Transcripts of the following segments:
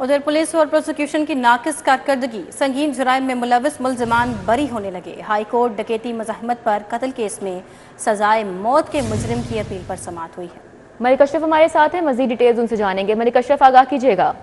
उधर पुलिस और प्रोसिक्यूशन की नाकिस कारकर्दगी, संगीन जुराइम में मुलविस मुलजमान बरी होने लगे। हाई कोर्ट डकैती मज़ाहमत पर कत्ल केस में सजाए मौत के मुजरिम की अपील पर समाअत हुई है। मलिक अशरफ हमारे साथ हैं, मजीद डिटेल्स उनसे जानेंगे। मलिक अशरफ, आगाह कीजिएगा।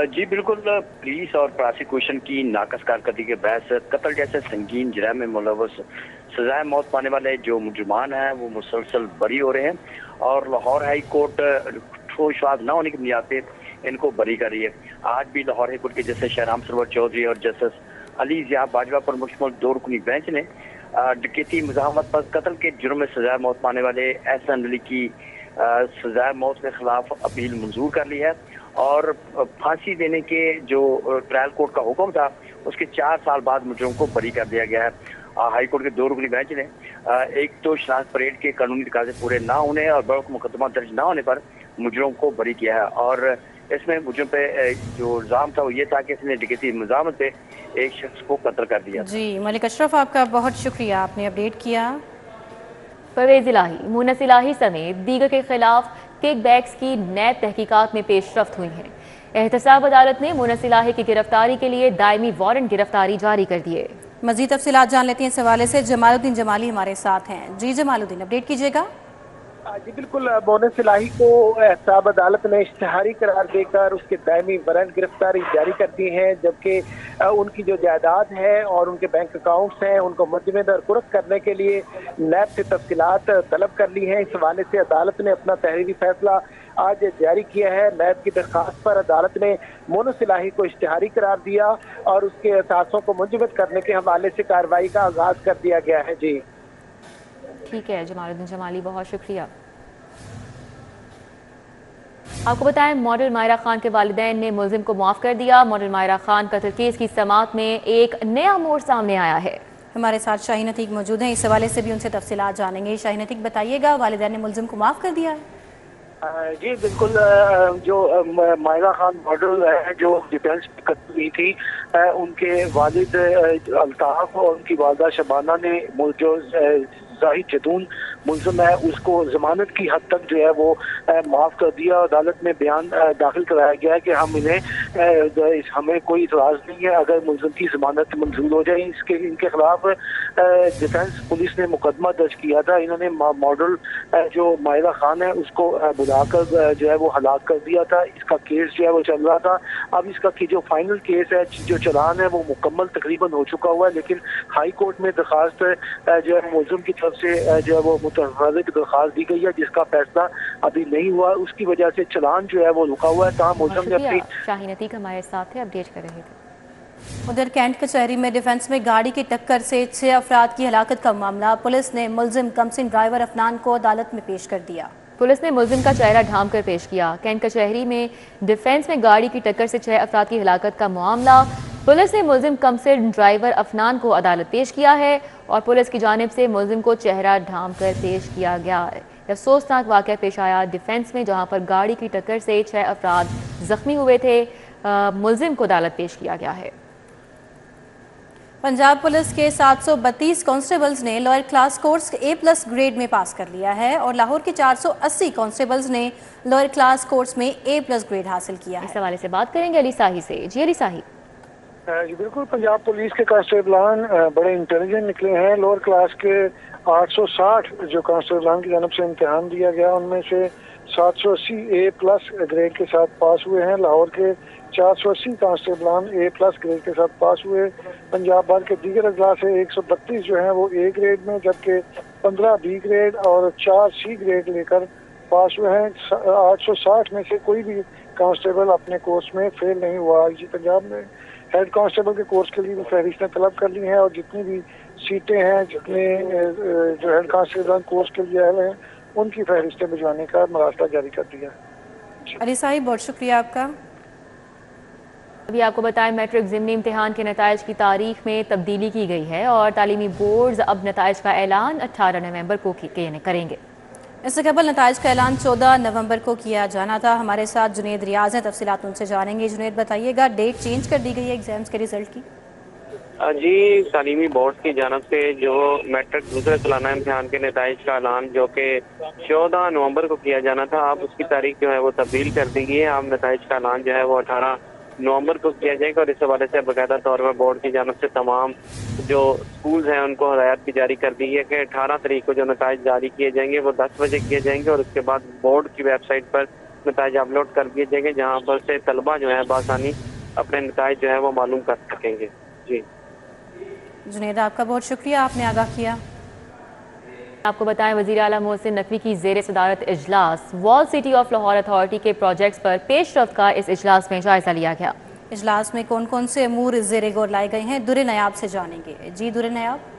जी बिल्कुल, पुलिस और प्रोसिक्यूशन की नाकस कारकर्दगी के बहस कत्ल जैसे संगीन जुराइम में मुलविस सजाए मौत पाने वाले जो मुजरिमान हैं वो मुसलसल बरी हो रहे हैं और लाहौर हाई कोर्ट ठोस न होने की बुनियाद पे इनको बरी कर रही है। आज भी लाहौर हाई कोर्ट के जस्टिस शहराम सरवर चौधरी और जस्टिस अली जिया बाजवा पर मुश्तमिल 2 रुकनी बेंच ने डकैती मुज़ाहमत पर कत्ल के जुर्म में सजाए मौत पाने वाले एहसन अली की सजाए मौत के खिलाफ अपील मंजूर कर ली है और फांसी देने के जो ट्रायल कोर्ट का हुक्म था उसके 4 साल बाद मुजरिम को बरी कर दिया गया है। हाई कोर्ट के 2 रुकनी बेंच ने एक तो शनाख्त परेड के कानूनी तकाजे पूरे ना होने और बड़ा मुकदमा दर्ज ना होने पर मुजरिम को बरी किया है और इसमें मुजरिम पे जो इल्जाम था वो ये था कि इसने डकैती मुज़ाहमत पे एक शख्स को कत्ल कर दिया। जी मलिक अशरफ, आपका बहुत शुक्रिया, आपने अपडेट किया। परवेज इलाही, मुनस इलाही समेत दीगर के खिलाफ किक बैक्स की नैब तहकीकात में पेशरफ्त हुई है। एहतसाब अदालत ने मुनस इलाही की गिरफ्तारी के लिए दायमी वारंट गिरफ्तारी जारी कर दिए। मजीद तफसीलात जान लेते हैं इस हवाले से। जमालुद्दीन जमाली हमारे साथ हैं। जी जमालुद्दीन, अपडेट कीजिएगा। जी बिल्कुल, मुनस इलाही को एहतसाब अदालत ने इश्तिहारी करार देकर उसके दायमी वारंट गिरफ्तारी जारी कर दी है, जबकि उनकी जो जायदाद है और उनके बैंक अकाउंट्स हैं उनको मुलज़िम दरकुरक करने के लिए नैब से तफसीलात तलब कर ली हैं। इस हवाले से अदालत ने अपना तहरीरी फैसला आज जारी किया है। नैब की दरख्वास्त पर अदालत ने मुनस इलाही को इश्तिहारी करार दिया और उसके असासों को मुंजमद करने के हवाले से कार्रवाई का आगाज कर दिया गया है। जी ठीक है जमालुद्दीन जमाली, बहुत शुक्रिया। आपको बताएं, मॉडल मायरा खान के वालिदैन ने मुलजिम को माफ कर दिया। मॉडल मायरा खान कत्ल केस की समाअत में एक नया मोड़ सामने आया है। हमारे साथ शाहीन अतीक मौजूद हैं, इस हवाले से भी उनसे तफसीलात जानेंगे। शाहीन अतीक, बताइएगा, वालिदैन ने मुलजिम को माफ कर दिया है? जी बिल्कुल, जो मायरा खान मॉडल है जो डिफेंस में कत्ल हुई थी, उनके वालिद अल्ताफ और उनकी वालदा शबाना ने जो जाहिद जदून मुलजिम है उसको जमानत की हद तक जो है वो माफ कर दिया। अदालत में बयान दाखिल कराया गया है कि हम इन्हें हमें कोई इतराज नहीं है अगर मुलजिम की जमानत मंजूर हो जाए। इनके खिलाफ डिफेंस पुलिस ने मुकदमा दर्ज किया था। इन्होंने मॉडल जो मायरा खान है उसको बुलाकर जो है वो हलाक कर दिया था। इसका केस जो है वो चल रहा था। अब इसका जो फाइनल केस है, जो चलान है वो मुकम्मल तकरीबन हो चुका हुआ है, लेकिन हाई कोर्ट में दरखास्त जो है मुलजिम की तरफ से जो है वो मुतहर्रिज़ की दरखास्त दी गई है जिसका फैसला अभी नहीं हुआ। उसकी वजह से चलान जो है वो रुका हुआ है। तमाम मुलजिम ने अपनी शाहीन अतीक हमारे साथ थे, अपडेट कर रहे थे। उधर कैंट कचहरी में डिफेंस में गाड़ी की टक्कर से 6 अफराद की हलाकत का मामला, पुलिस ने मुलजिम कमसिन ड्राइवर अफनान को अदालत में पेश कर दिया। पुलिस ने मुलजिम का चेहरा ढांप कर पेश किया। कैंट कचहरी में डिफेंस में गाड़ी की टक्कर से 6 अफराद की हलाकत का मामला, पुलिस ने मुलजिम कमसिन ड्राइवर अफनान को अदालत पेश किया है और पुलिस की जानिब से मुलजिम को चेहरा ढांप कर पेश किया गया है। अफसोसनाक वाक़या पेश आया डिफेंस में, जहां पर गाड़ी की टक्कर से 6 अफराद जख्मी हुए थे। मुलजिम को अदालत पेश किया गया है। पंजाब पुलिस के 732 कांस्टेबल्स ने lower class course A+ grade में पास कर लिया है और लाहौर के 480 कांस्टेबल्स ने लोअर क्लास कोर्स में A+ ग्रेड हासिल किया है। इस हवाले से बात करेंगे अली साही से। जी अली साही। जी बिल्कुल, पंजाब पुलिस के कांस्टेबलान बड़े इंटेलिजेंट निकले हैं। लोअर क्लास के 860 जो कांस्टेबलान की जानब से इम्तिहान दिया गया उनमें से 780 A+ ग्रेड के साथ पास हुए हैं। लाहौर के 480 कांस्टेबलान A+ ग्रेड के साथ पास हुए। पंजाब भर के दीगर अजला से 132 जो हैं वो A ग्रेड में, जबकि 15 B ग्रेड और 4 C ग्रेड लेकर पास हुए हैं। 860 में से कोई भी कांस्टेबल अपने कोर्स में फेल नहीं हुआ। जी पंजाब में हेड कांस्टेबल के कोर्स के लिए भी फहरिस्तें तलब कर ली हैं और जितनी भी सीटें हैं, जितने जो हेड कांस्टेबल कोर्स के लिए अहल हैं, उनकी फहरिस्तें भिजवाने का मरासला जारी कर दिया। अली साहिब, बहुत शुक्रिया आपका। अभी आपको बताएं, मैट्रिक ज़िमनी इम्तिहान के नताइज की तारीख में तब्दीली की गई है और तालीमी बोर्ड अब नताइज का ऐलान 18 नवंबर को करेंगे। इससे कबल नताइज का ऐलान 14 नवंबर को किया जाना था। हमारे साथ जुनेद रियाज हैं, तफसीलात उनसे जानेंगे। जुनेद, बताइएगा, डेट चेंज कर दी गई है एग्जाम्स के रिजल्ट की? जी, तालीमी बोर्ड की जानब से जो मैट्रिक दूसरे सालाना इम्तिहान के नताइज का ऐलान जो कि 14 नवंबर को किया जाना था, अब उसकी तारीख जो है वो तब्दील कर दी गई है। अब नताइज का ऐलान जो है वो 18 नवंबर को किया जाएगा और इस हवाले से बाकायदा तौर पर बोर्ड की जानब से तमाम जो स्कूल हैं उनको हदायत भी जारी कर दी है कि 18 तारीख को जो नताइज जारी किए जाएंगे वो 10 बजे किए जाएंगे और उसके बाद बोर्ड की वेबसाइट पर नताइज अपलोड कर दिए जाएंगे, जहाँ पर से तलबा जो है बआसानी अपने नताइज जो है वो मालूम कर सकेंगे। जी जुनेद, आपका बहुत शुक्रिया, आपने आगाह किया। आपको बताएं, वज़ीर आला मोहसिन नकवी की ज़ेर सदारत इजलास wall city of Lahore authority के प्रोजेक्ट्स पर पेशरफ्त का इस इजलास में जायजा लिया गया। इजलास में कौन कौन से अमूर ज़ेर गौर लाए गए हैं, दुरे नयाब से जानेंगे। जी दुरे नयाब।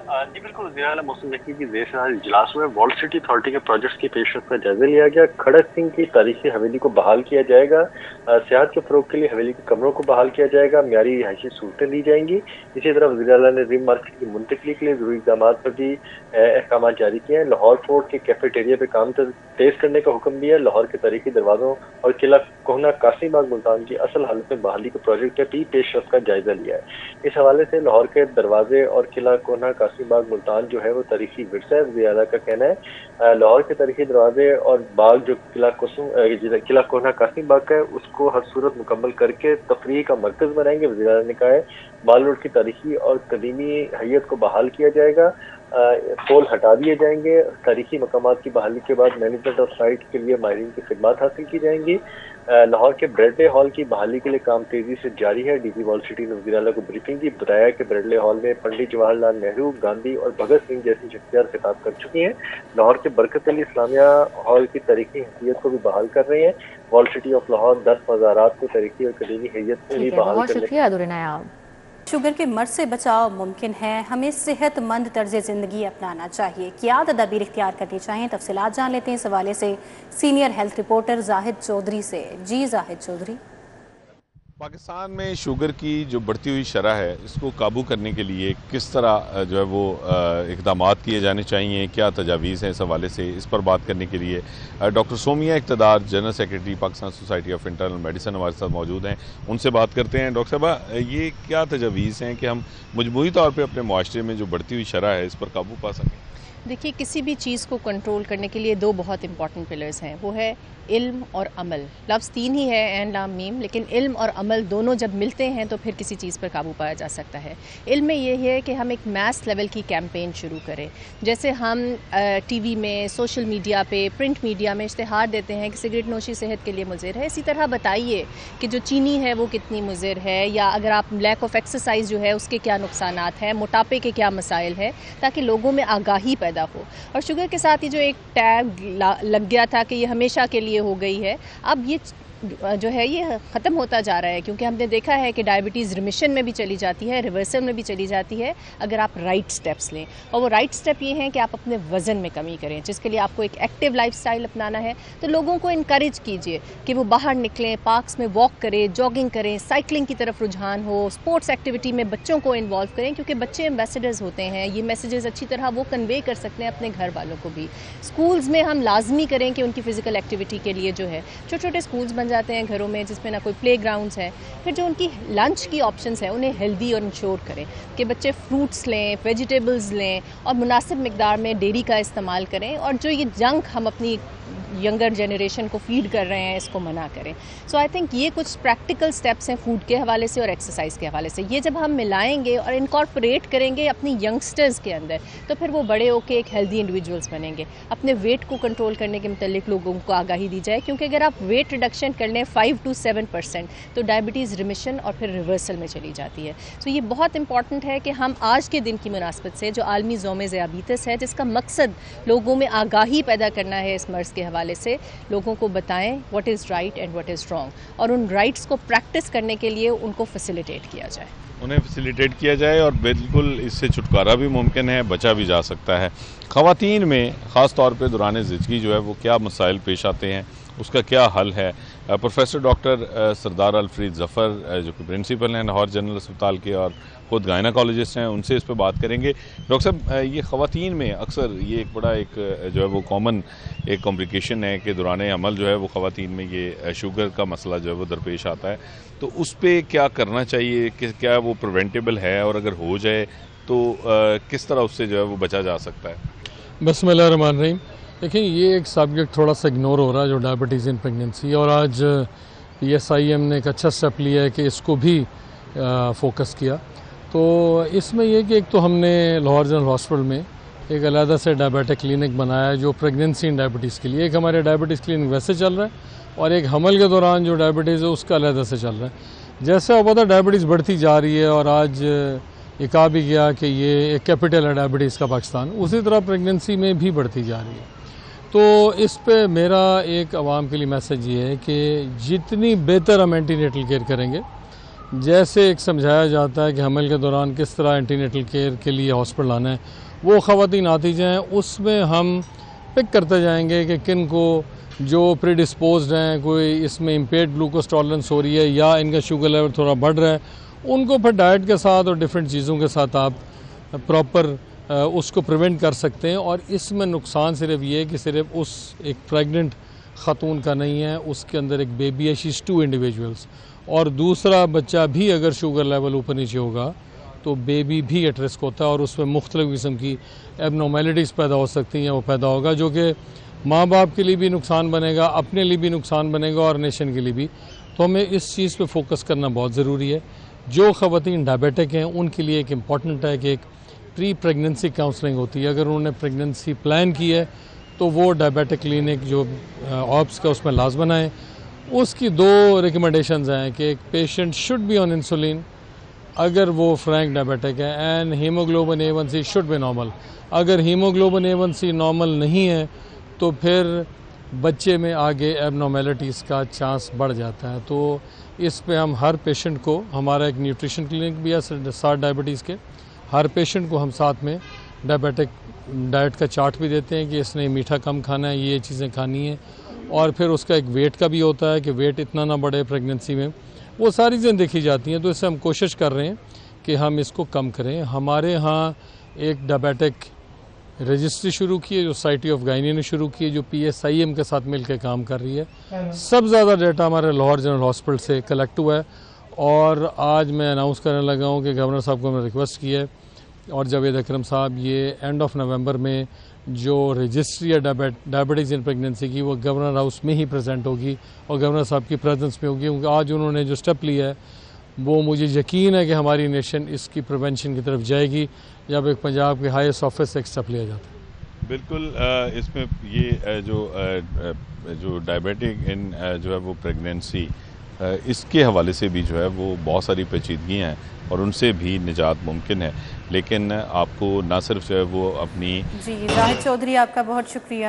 जी बिल्कुल, वज़ीर आला मोहसिन नकवी की ज़ेर सदारत इजलास में वॉल सिटी अथॉरिटी के प्रोजेक्ट्स की पेशरफ्त का जायजा लिया गया। खड़क सिंह की तारीखी हवेली को बहाल किया जाएगा, सियाहत के फ़रोग के लिए हवेली के कमरों को बहाल किया जाएगा, म्यारी रिहायशी सहूलतें दी जाएंगी। इसी तरह वज़ीर आला ने रिम मार्केट की मुंतकली के लिए ज़रूरी इक़दाम पर भी अहकाम जारी किए हैं। लाहौर फोर्ट के कैफेटेरिया पर काम तेज़ करने का हुक्म दिया है। लाहौर के तारीखी दरवाज़ों और किला कोहना कासिम बाग मुल्तान की असल हालत में बहाली के प्रोजेक्ट पर भी पेशरफ्त का जायजा लिया है। इस हवाले से लाहौर के दरवाजे और किला कोहना कासिम बाग मुल्तान जो है वो तारीखी विरसा है। वज़ीर आला का कहना है लाहौर के तारीखी दरवाजे और बाग जो किला कोहना कासिम बाग का है उसको हर सूरत मुकम्मल करके तफरीह का मरकज़ बनाएंगे। वज़ीर आला ने कहा है माल रोड की तारीखी और कदीमी हैयत को बहाल किया जाएगा, पोल हटा दिए जाएंगे। तारीखी मकामात की बहाली के बाद मैनेजमेंट ऑफ साइट के लिए माहिरीन की खिदमत हासिल की जाएंगी। लाहौर के ब्रेडले हॉल की बहाली के लिए काम तेजी से जारी है। डीजी वॉल सिटी ने वज़ीर आला को ब्रीफिंग दी, बताया कि ब्रेडले हॉल में पंडित जवाहरलाल नेहरू, गांधी और भगत सिंह जैसी शख्सियत खिताब कर चुकी हैं। लाहौर के बरकत अली इस्लामिया हॉल की तारीखी हैसियत को भी बहाल कर रहे हैं। वॉल सिटी ऑफ लाहौर 10 मज़ारात को तारीखी और कदीमी हैसियत को भी बहाल कर रहे हैं। शुगर के मर्ज से बचाव मुमकिन है, हमें सेहतमंद तर्ज ज़िंदगी अपनाना चाहिए, क्या तदाबीर इख्तियार करनी चाहिए। तफसीलात जान लेते हैं इस हवाले से senior health reporter Zahid Chaudhary से। जी जाहिद चौधरी। पाकिस्तान में शुगर की जो बढ़ती हुई शरह है इसको काबू करने के लिए किस तरह जो है वो इक़दाम किए जाने चाहिए, क्या तजावीज़ हैं, इस हवाले से इस पर बात करने के लिए doctor Somia Iqtidar, general secretary Pakistan society of internal medicine हमारे साथ मौजूद हैं। उनसे बात करते हैं। डॉक्टर साहबा, ये क्या तजावीज़ हैं कि हम मजमूई तौर पर अपने मुआशरे में जो बढ़ती हुई शरह है इस पर काबू पा सकें। देखिए, किसी भी चीज़ को कंट्रोल करने के लिए दो बहुत इंपॉर्टेंट पिलर्स हैं, वो है इल्म और अमल। लफ्ज़ तीन ही है, ऐन लाम मीम, लेकिन इल्म और अमल दोनों जब मिलते हैं तो फिर किसी चीज़ पर काबू पाया जा सकता है। इल्म में ये है कि हम एक मैस लेवल की कैंपेन शुरू करें, जैसे हम टीवी में, सोशल मीडिया पे, प्रिंट मीडिया में इश्तिहार देते हैं कि सिगरेट नोशी सेहत के लिए मुज़िर है। इसी तरह बताइए कि जो चीनी है वो कितनी मुज़िर है, या अगर आप लैक ऑफ एक्सरसाइज जो है उसके क्या नुकसानात हैं, मोटापे के क्या मसाइल हैं, ताकि लोगों में आगाही पैदा हो। और शुगर के साथ ही जो एक टैग लग गया था कि ये हमेशा के लिए हो गई है, अब ये जो है ये ख़त्म होता जा रहा है, क्योंकि हमने देखा है कि डायबिटीज़ रिमिशन में भी चली जाती है, रिवर्सल में भी चली जाती है अगर आप राइट स्टेप्स लें। और वो राइट स्टेप ये हैं कि आप अपने वज़न में कमी करें, जिसके लिए आपको एक एक्टिव लाइफस्टाइल अपनाना है। तो लोगों को इनकरेज कीजिए कि वो बाहर निकलें, पार्क्स में वॉक करें, जॉगिंग करें, साइकिलिंग की तरफ रुझान हो, स्पोर्ट्स एक्टिविटी में बच्चों को इन्वॉल्व करें, क्योंकि बच्चे एम्बेसडर्स होते हैं। ये मैसेजेस अच्छी तरह वो कन्वे कर सकते हैं अपने घर वालों को भी। स्कूल्स में हम लाजमी करें कि उनकी फ़िज़िकल एक्टिविटी के लिए जो है छोटे छोटे स्कूल्स बन जाते हैं घरों में जिसमें ना कोई प्ले ग्राउंड्स हैं। फिर जो उनकी लंच की ऑप्शंस हैं उन्हें हेल्दी और इंश्योर करें कि बच्चे फ्रूट्स लें, वेजिटेबल्स लें और मुनासिब मिकदार में डेयरी का इस्तेमाल करें, और जो ये जंक हम अपनी यंगर जनरेशन को फीड कर रहे हैं इसको मना करें। सो आई थिंक ये कुछ प्रैक्टिकल स्टेप्स हैं फूड के हवाले से और एक्सरसाइज के हवाले से। ये जब हम मिलाएंगे और इनकॉर्पोरेट करेंगे अपनी यंगस्टर्स के अंदर, तो फिर वो बड़े होकर एक हेल्दी इंडिविजुअल्स बनेंगे। अपने वेट को कंट्रोल करने के मुतालिक लोगों को आगाही दी जाए, क्योंकि अगर आप वेट रिडक्शन कर लें 5 to 7% तो डायबिटीज़ रिमिशन और फिर रिवर्सल में चली जाती है। सो ये बहुत इंपॉर्टेंट है कि हम आज के दिन की मुनासबत से जो आलमी ज़ौमे ज़ियाबीतस है, जिसका मकसद लोगों में आगाही पैदा करना है इस मर्ज़ के हवाले से, लोगों को बताएं what is right and what is wrong, और उन राइट्स को प्रैक्टिस करने के लिए उनको फैसिलिटेट किया जाए, उन्हें फैसिलिटेट किया जाए, और बिल्कुल इससे छुटकारा भी मुमकिन है, बचा भी जा सकता है। ख़वातीन में ख़ास तौर पे दौरान ज़िंदगी जो है वो क्या मसाइल पेश आते हैं उसका क्या हल है। प्रोफेसर डॉक्टर सरदार अलफ्रीद ज़फ़र जो कि प्रिंसिपल हैं लाहौर जनरल अस्पताल के और ख़ुद गायनाकोलॉजिस्ट हैं, उनसे इस पर बात करेंगे। डॉक्टर साहब, ये ख़वातीन में अक्सर ये एक बड़ा जो है वो कॉमन एक कॉम्प्लिकेशन है कि दौरान अमल जो है वो ख़वातीन में ये शुगर का मसला जो है वो दरपेश आता है, तो उस पर क्या करना चाहिए, कि क्या वो प्रिवेंटेबल है, और अगर हो जाए तो किस तरह उससे जो है वो बचा जा सकता है? बिस्मिल्लाहिर्रहमानिर्रहीम। देखिए, ये एक सब्जेक्ट थोड़ा सा इग्नोर हो रहा है, जो डायबिटीज़ इन प्रेगनेंसी, और आज PSIM ने एक अच्छा स्टेप लिया है कि इसको भी फोकस किया। तो इसमें यह कि एक तो हमने लाहौर जनरल हॉस्पिटल में एक अलहदा से डायबिटिक क्लिनिक बनाया है जो प्रेगनेंसी इन डायबिटीज़ के लिए। एक हमारे डायबिटीज़ क्लिनिक वैसे चल रहा है, और एक हमल के दौरान जो डायबिटीज़ है उसका अलहदा से चल रहा है। जैसे अब पता डायबिटीज़ बढ़ती जा रही है, और आज ये कहा भी गया कि ये एक कैपिटल है डायबिटीज़ का पाकिस्तान, उसी तरह प्रेगनेंसी में भी बढ़ती जा रही है। तो इस पे मेरा एक आवाम के लिए मैसेज ये है कि जितनी बेहतर हम एंटीनेटल केयर करेंगे, जैसे एक समझाया जाता है कि हमल के दौरान किस तरह एंटीनेटल केयर के लिए हॉस्पिटल आना है, वो ख़वातीन आती जाएँ, उसमें हम पिक करते जाएंगे कि किन को जो प्रीडिस्पोज्ड हैं, कोई इसमें इम्पेयर्ड ग्लूकोज टॉलरेंस हो रही है या इनका शुगर लेवल थोड़ा बढ़ रहा है, उनको फिर डाइट के साथ और डिफरेंट चीज़ों के साथ आप प्रॉपर उसको प्रिवेंट कर सकते हैं। और इसमें नुकसान सिर्फ ये है कि सिर्फ उस एक प्रेग्नेंट ख़ातून का नहीं है, उसके अंदर एक बेबी है, शीज़ 2 इंडिविजुअल्स, और दूसरा बच्चा भी अगर शुगर लेवल ऊपर नीचे होगा तो बेबी भी एट रिस्क होता है, और उसमें मुख्तलिफ़ किस्म की एबनॉर्मेलिटीज़ पैदा हो सकती हैं, वो पैदा होगा, जो कि माँ बाप के लिए भी नुकसान बनेगा, अपने लिए भी नुकसान बनेगा, और नेशन के लिए भी। तो हमें इस चीज़ पे फोकस करना बहुत ज़रूरी है। जो ख़वातीन डायबिटिक हैं उनके लिए एक इम्पॉर्टेंट है कि एक प्री प्रेगनेंसी काउंसलिंग होती है। अगर उन्होंने प्रेगनेंसी प्लान की है तो वो डायबिटिक क्लिनिक जो ऑप्स का उसमें लाजमन है। उसकी 2 रिकमेंडेशंस हैं कि एक patient should be on insulin अगर वो फ्रैंक डायबिटिक है, and haemoglobin A1C should be normal. अगर हीमोग्लोबिन A1C नॉर्मल नहीं है तो फिर बच्चे में आगे एबनॉर्मेलिटीज़ का चांस बढ़ जाता है। तो इस पे हम हर पेशेंट को, हमारा एक न्यूट्रिशन क्लिनिक भी है 60 डायबिटीज़ के, हर पेशेंट को हम साथ में डायबिटिक डाइट का चार्ट भी देते हैं कि इसने मीठा कम खाना है, ये चीज़ें खानी है, और फिर उसका एक वेट का भी होता है कि वेट इतना ना बढ़े प्रेगनेंसी में, वो सारी चीज़ें देखी जाती हैं। तो इससे हम कोशिश कर रहे हैं कि हम इसको कम करें। हमारे यहाँ एक डायबिटिक रजिस्ट्री शुरू की है जो सोसाइटी ऑफ गायनी ने शुरू की है, जो PSIM के साथ मिलकर काम कर रही है। सब ज़्यादा डाटा हमारे लाहौर जनरल हॉस्पिटल से कलेक्ट हुआ है, और आज मैं अनाउंस करने लगा हूँ कि गवर्नर साहब को मैंने रिक्वेस्ट की है, और जावेद अकरम साहब ये एंड ऑफ नवंबर में जो रजिस्ट्री है डायबिटीज़ इन प्रेगनेंसी की, वो गवर्नर हाउस में ही प्रेजेंट होगी और गवर्नर साहब की प्रेजेंस में होगी। क्योंकि आज उन्होंने जो स्टेप लिया है वो मुझे यकीन है कि हमारी नेशन इसकी प्रिवेंशन की तरफ जाएगी जब एक पंजाब के हाईएस्ट ऑफिस से एक स्टेप लिया जाता है। बिल्कुल, इसमें ये जो डायबिटिक इन जो है वो प्रेगनेंसी, इसके हवाले से भी जो है वो बहुत सारी पेचीदगियाँ हैं और उनसे भी निजात मुमकिन है, लेकिन आपको ना सिर्फ जो है वो अपनी जी जाहिद चौधरी, आपका बहुत शुक्रिया।